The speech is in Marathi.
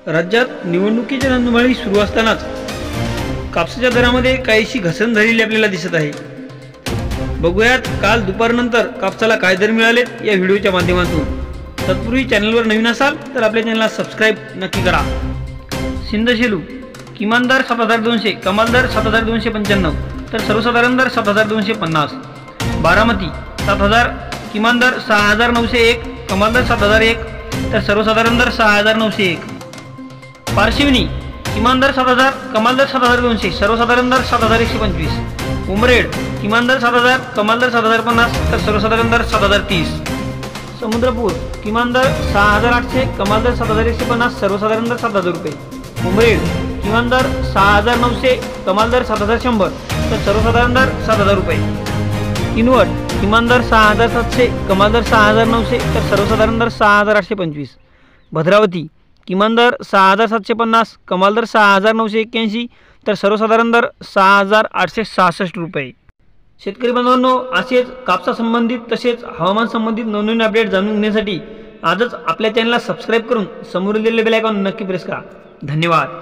राज्यात निवडणुकीच्या रणधुमाळी सुरू असतानाच कापसाच्या दरामध्ये काहीशी घसरण झालेली आपल्याला दिसत आहे। बघूयात काल दुपारनंतर कापसाला काय दर मिळाले या व्हिडिओच्या माध्यमातून। तत्पूर्वी चॅनलवर नवीन असाल तर आपल्या चॅनलला सबस्क्राइब नक्की करा। सिंधशेलू किमान दर 7200, कमाल दर 7295, तर सर्वसाधारण दर 7250। बारामती 7000, किमान दर 6901, कमाल दर 7001, तर सर्वसाधारण दर 6901। पारशिवनी किमान दर 7000, कमाल दर 7200, सर्वसाधारण दर 7125। उमरेड किमान दर 7000, कमाल दर 7050, तर सर्वसाधारण दर 7030। समुद्रपूर किमान दर 6800, कमाल दर 7150, सर्वसाधारण दर 7000 रुपये। उमरेड किमान दर 6900, कमाल दर 7100, तर सर्वसाधारण दर 7000 रुपये। किनवट किमान दर 6700, कमाल दर 6900, तर सर्वसाधारण दर 6825। भद्रावती किमान दर 6750, कमाल दर 6981, तर सर्वसाधारण दर 6866 रुपये। शेतकरी बांधवांनो, असेच कापसासंबंधित तसेच हवामान संबंधित नवनवीन अपडेट जाणून घेण्यासाठी आजच आपल्या चॅनलला सबस्क्राइब करून समोर दिलेले बेल आयकॉन नक्की प्रेस करा। धन्यवाद।